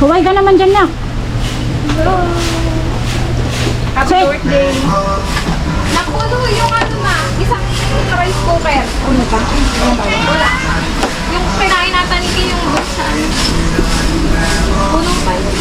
Huwag ka naman dyan na. Happy birthday. Napuno yung ano ma, isang rice cooker. Ano ba? Wala. Yung kinain natin yung busan. Puno pa yun.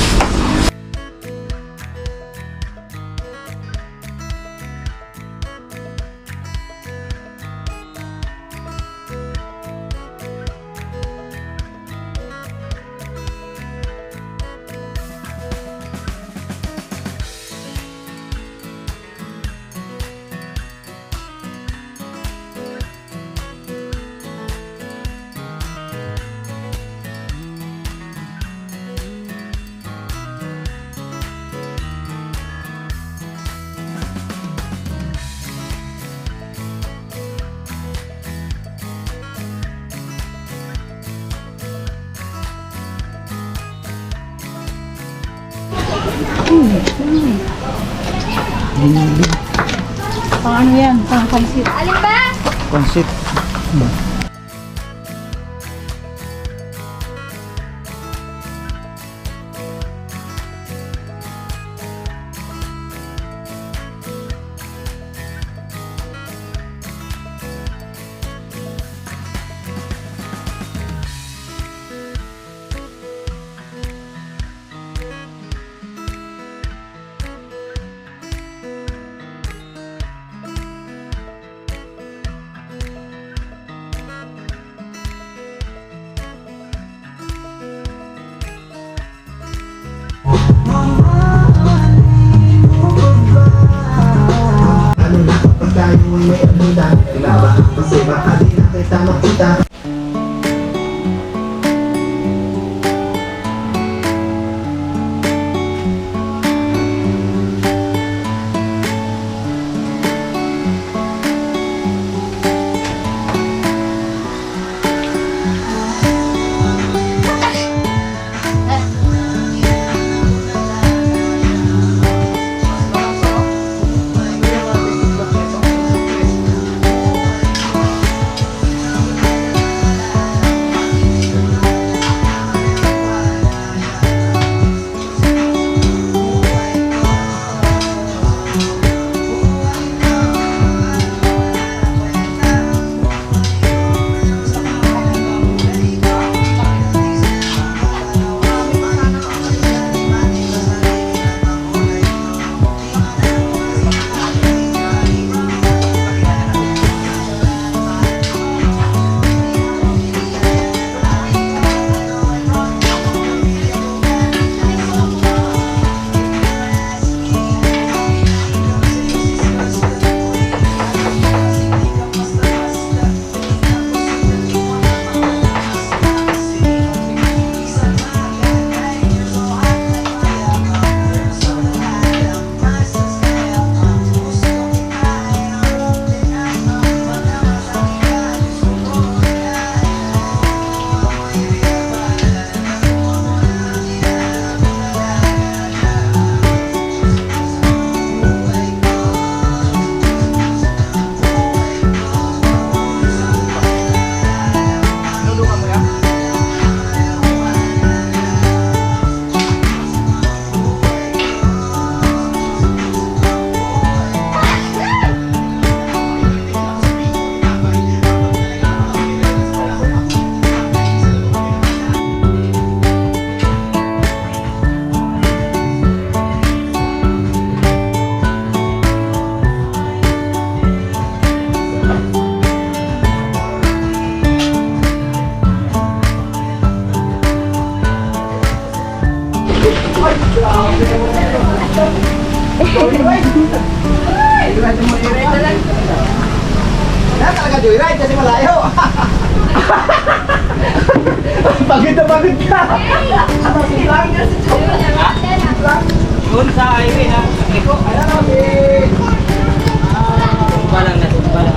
Pang ano yan? Pang pansit. Alin ba? Pansit. May agenda, diba? Kasi baka di na kita makita. Talaga joyride kasi malayo. Pagod na pagod ka. Doon sa highway na Iko. Ayan o si... Balang na. Balang.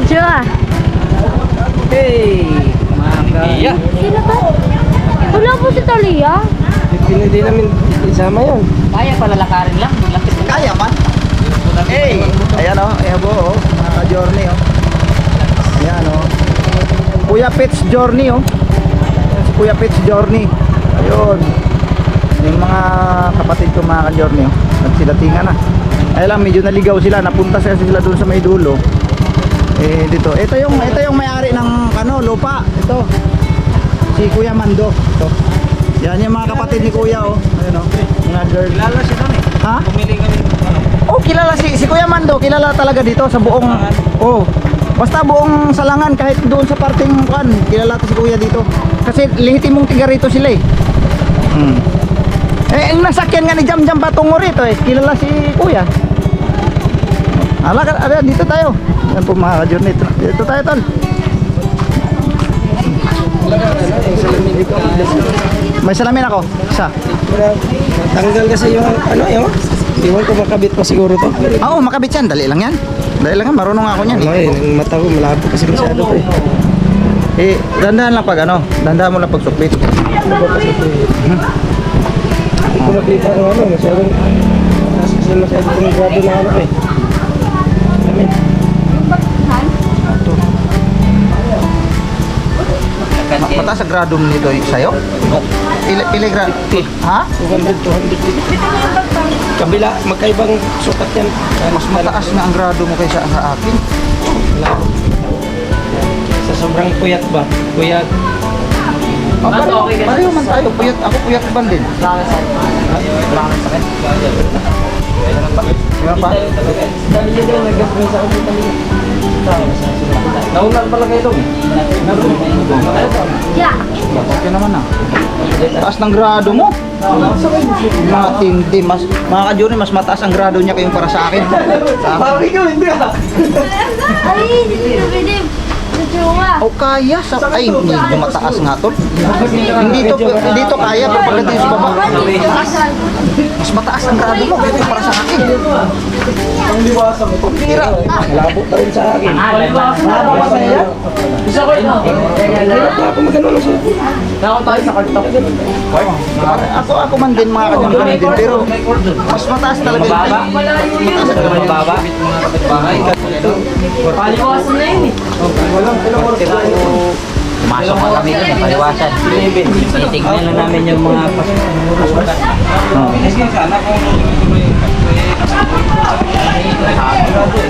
Diyo. Hey! Mga Sino ba? Wala po si Talia. Hindi namin isama yun. Kaya pala lakarin lang. Lapit na. Kaya man. Hey! Ayan o. Ayan po o. Mga journey o. Ayan o. Kuya Pets Journey o. Kuya Pitch Journey. Ayun. Yung mga kapatid ko mga ka-journey, oh. Nagsidatingan na. Ay lang, medyo naligaw sila. Napunta sila doon sa may dulo. Eh, dito. Ito yung may-ari ng ano, lupa. Ito. Si Kuya Mando. Ito. Yan yung mga kapatid ni Kuya, oh. Ayun, oh. Mga girl. Kilala siya doon eh. Ha? Pumili kami. Oh, kilala si Kuya Mando. Kilala talaga dito sa buong... Oh. Basta buong Salangan, kahit doon sa parting kan, kilala to si Kuya dito. Kasi lehitimong tiga rito sila eh. Eh, ang nasakyan nga ni Jam Jam patungo rito eh. Kilala si Kuya. Ala, dito tayo. Yan po mga ka-journey. Dito tayo, tol. May salamin ako. Isa. Tanggal kasi yung ano yun. Iwan ko makabit pa siguro to. Oo, makabit yan. Dali lang yan. Dali lang yan. Marunong ako niyan eh. Yung mata ko malabo kasi masyado to eh. Eh, dandahan lang pag ano. Dandahan mo lang pag suklit. Hindi ko makita ng ano. Masyadong kong grabe na ano eh. Mataas ang grado nito sa'yo? Pili grado? Ha? 200, 200. Kabila, magkaibang sukat yan. Mas mataas na ang grado mo kaysa sa akin. Sa sobrang puyat ba? Puyat. Pareho man tayo. Puyat. Ako puyat ban din. Meron pa? Dali nyo daw, nag-gas sa ako dali. Naulan pala kayo doon. Yeah. Okay naman na. Taas ng grado mo. Matindi. Mga ka-journey, mas mataas ang grado niya kayong para sa akin. Bakit ko hindi ah? Ay, hindi. O kaya sa ay medyo mataas nga tol. Hindi to kaya pagdating sa baba. Mas mataas ang grado mo kaya para sa akin. Ang liwasa mo. Pira. Malabo pa rin sa akin. Malabo pa sa yan? Ako magano lang sa Ako man din mga ka-journey din pero mas mataas talaga yun. Mataas ang grado. Paliwasan na yun eh. Pumasok na kami sa paliwasan. Titignan lang namin yung mga pasukan.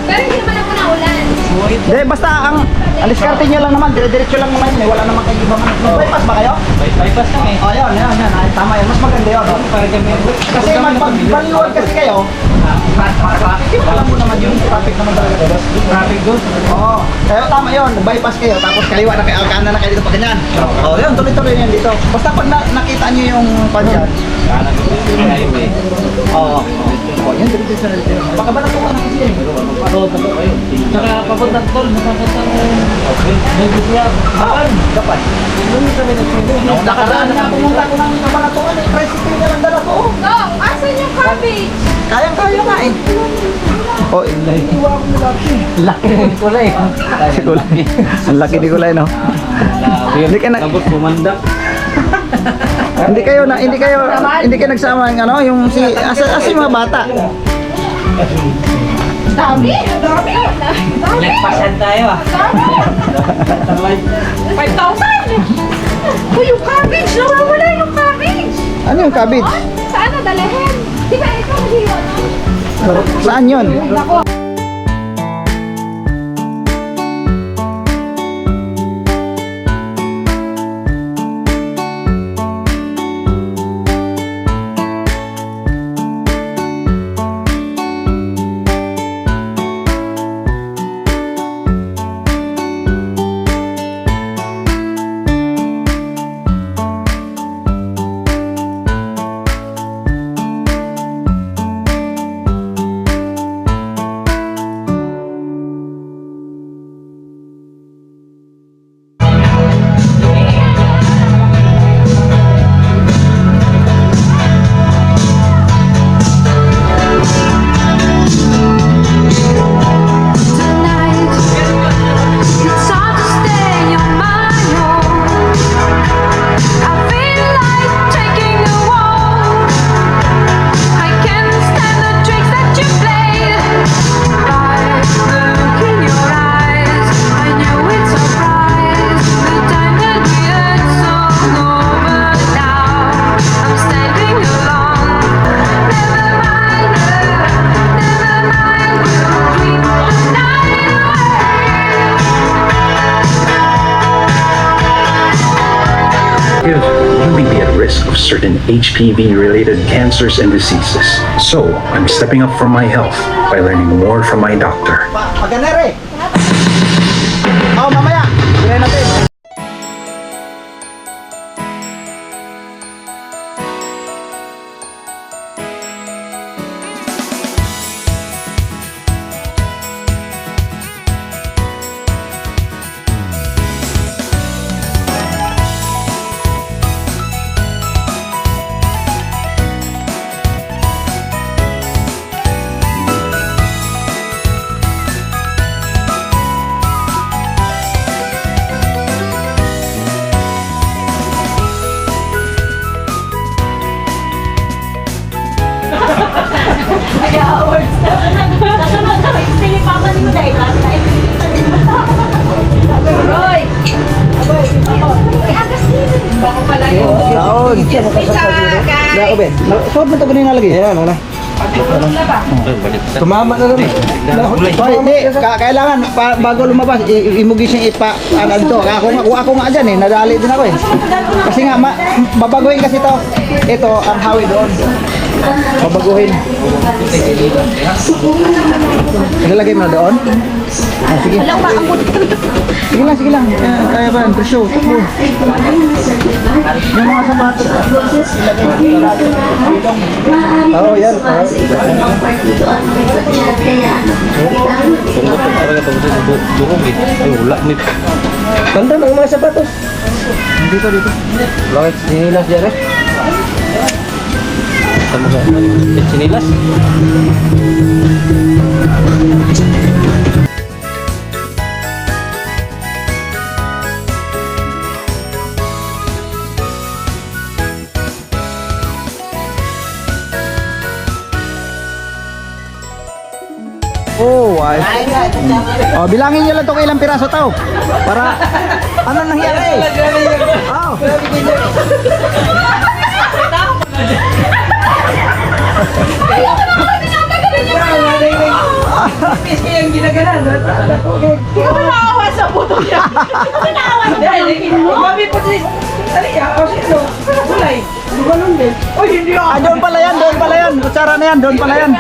Pero hindi naman ako naulan. Hindi, basta ang diskarte nyo lang naman, dire-diretso lang naman yun, wala naman kayo ibang bypass ba kayo? Bypass kami. Oh, yun, ay, tama yun, mas maganda yun. Kasi magbaliwag kasi kayo, alam mo naman yung traffic naman talaga doon. Traffic doon. Oo, pero tama yun, bypass kayo, tapos kaliwa na kayo, alkana na kayo dito pa ganyan. Oh, yun, tuloy-tuloy yan dito. Basta pag nakita nyo yung panyan. Oo. Oh, yun, diretso na dito. Baka ba nakuha na kasi yun? Tsaka papunta tol, napapunta Dapat. Nakaraan na pumunta ko ng Kabanatuan, tricycle na lang dala ko. Dong, asan yung cabbage? Kayang-kaya nga eh. Oh, laki ng kulay. si Kulay. Ang laki ni Kulay, no? Hindi ka na bumanda. hindi kayo nagsama ng ano, yung si asa yung mga bata. Dami, dami. Nagpasan tayo ah. 5,000! Uy, yung cabbage! Nawawala yung cabbage! Ano yung cabbage? Saan na dalahin? Di ba ikaw hiwa no? Saan yun? Ako. risk of certain HPV-related cancers and diseases. So, I'm stepping up for my health by learning more from my doctor. Pagkanere! Oh, mamaya! Bilhin natin! Daon. Ako be. Suot mo to ganun nalagay. Ayan, ano na. Tumama na naman. Hoy, hindi, kailangan bago lumabas, imugis yung ipa ano dito. Ako nga diyan eh, nadali din ako eh. Kasi nga babaguhin kasi to. Ito ang hawi doon. Babaguhin. Ilalagay mo na doon? Ah, sige. Sige lang. Kaya ba? Presyo. Takbo. Yung mga sapatos. Oo, yan. Tanda ng mga sapatos. Dito. Bakit sinilas dyan eh? Sinilas? Oh, ay. Oh, bilangin niyo lang to kung ilang piraso to. Para ano nangyari? Oh. Yung ginagalan. Naawa sa puto niya. Naawa sa mami po si... O sino? Kulay. Gumanon din. O hindi ako. Ah, doon pala yan. Kutsara na yan, doon pala yan.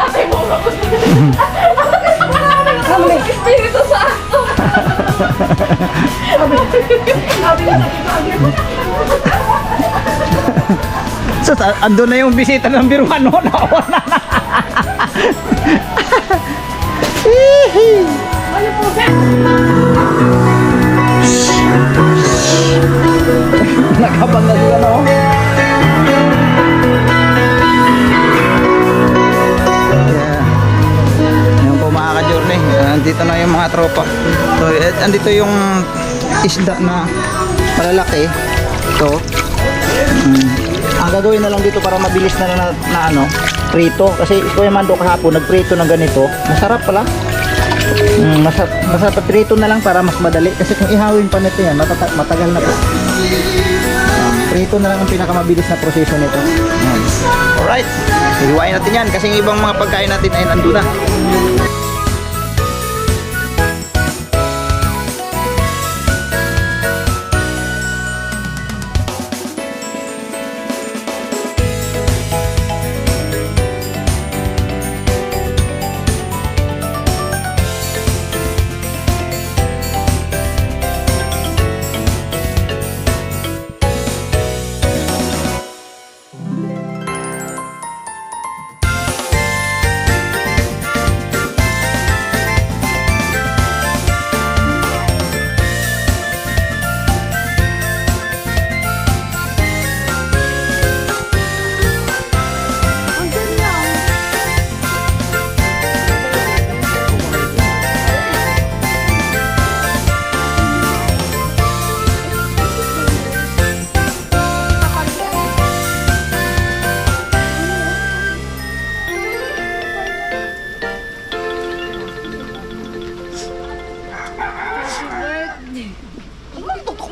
Espiritu Santo. So, andun na yung bisita ng biruan no? Naon na. Nakabang na sila no? Yeah. Yung po mga ka-journey, andito na yung mga tropa. So, andito yung isda na malalaki. Ito. Ang gagawin na lang dito para mabilis na ano, prito. Kasi Kuya Mando kahapon nagprito ng ganito. Masarap pala. Masarap prito na lang para mas madali. Kasi kung ihawin pa nito yan, matagal na po. Prito na lang ang pinakamabilis na proseso nito. Alright. Hiwain natin yan kasi yung ibang mga pagkain natin ay nandun na.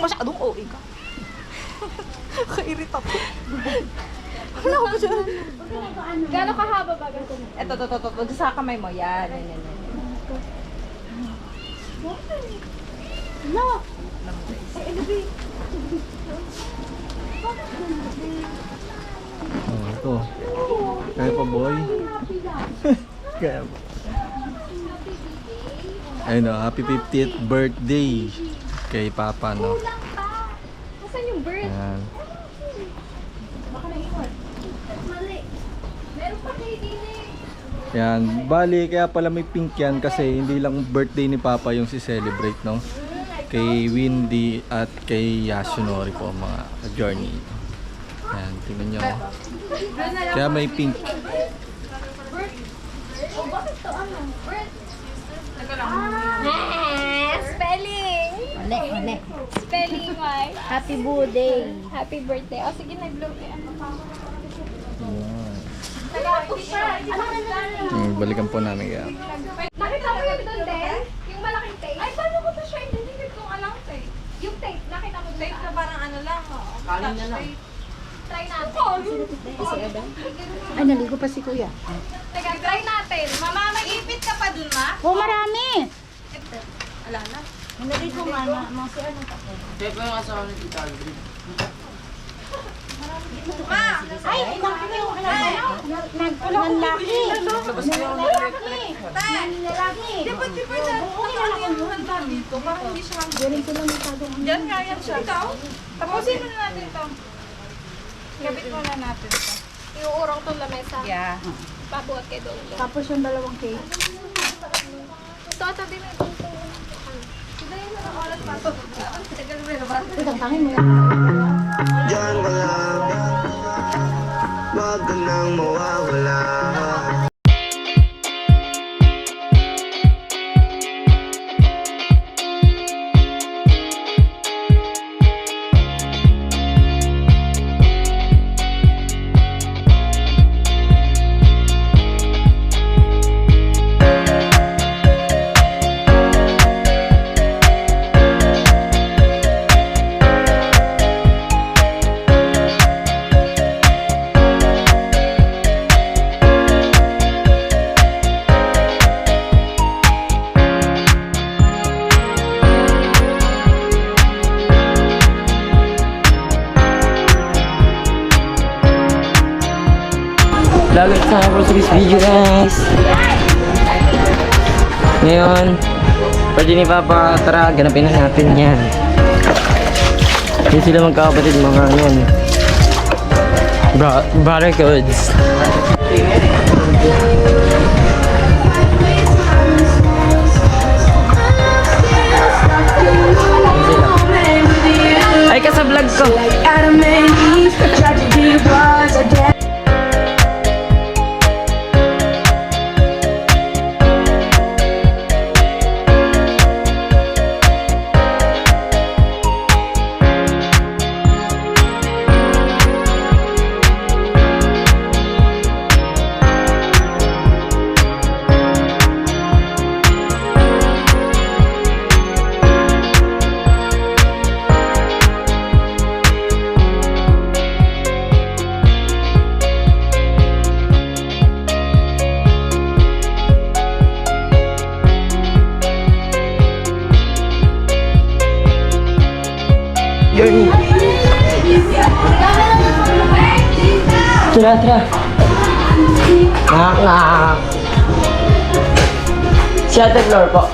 Masyadong OA ka. Kairita ko. Wala ko dyan. Gano'ng kahaba ba? Ito. Sa kamay mo. Yan. No. ko. Kaya pa boy. Kaya pa. Ayun o, happy 50th birthday kay Papa, no? Nasaan yung bird? Ayan. Mali. Meron pa kay Dine. Yan, bali kaya pala may pink yan kasi hindi lang birthday ni Papa yung si-celebrate, no? Kay Windy at kay Yasunori po, mga journey. Yan, tingnan nyo. Kaya may pink. Oh, bakit to ano? Bird. Spelling! Mali. Spelling, why? Happy birthday. Happy birthday. O, sige, nag-blow. Balikan po namin kaya. Nakita mo yung doon din? Yung malaking tape? Ay, paano ko to share? Hindi kong alam tape. Yung tape, nakita mo tape na parang ano lang, Kanin na lang. Try natin. Ay, naligo pa si Kuya. Teka, try natin. Mama, may ipit ka pa dun, ma? Oh, marami. Wala na. Naligo nga na. Mga si ano pa. Ma! Ay, inaki mo yung nanlaki. Nanlaki. Dapat before na, yung handa dito. Parang hindi siya Yan nga, yan siya. Ikaw? Tapusin mo na natin ito. Gabit mo na natin ito. Iuurong itong lamesa. Yeah. Pabuhat kay doon. Tapos yung dalawang cake. Ito, tabi mo itong Sige yun na oras pa. Tagal mo na ba? Itang tangin mo yan. Diyan ka lang, wag ka nang mawawala. Lagay sa for this video, guys. Ngayon, birthday ni Papa. Tara, ganapin na natin yan. Hindi sila magkakapatid, mga yan. Brother codes. Ay, ka sa vlog ko. Tara. Ngak. Si Ate Flor po.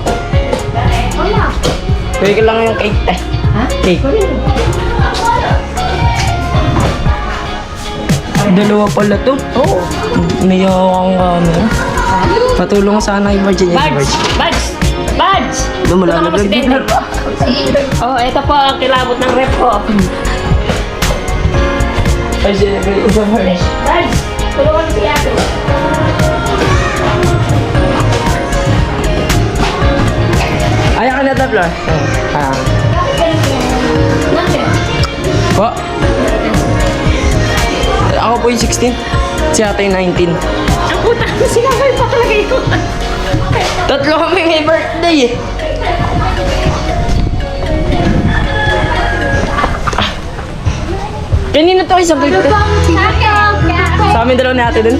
Pwede ko lang yung cake, eh. Ha? Cake. Dalawa pala to. Oo. Niyawang camera. Patulong sana yung Virgin Universe. Badge! Dumula na vlog. Oh, ito po ang kilabot ng rep ko. Ay, celebrate isa first. Badge! Tulungan si Ate. Ayaw ka na ito, Flor. Po? Ako po yung 16. Si ate yung 19. Ang puta, sinabay pa talaga yun. Tatlo kami may birthday eh. Kanina to isang cake. Sa amin dalawa ni ate dun.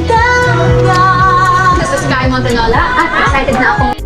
Sa Sky Montanola. Excited na ako.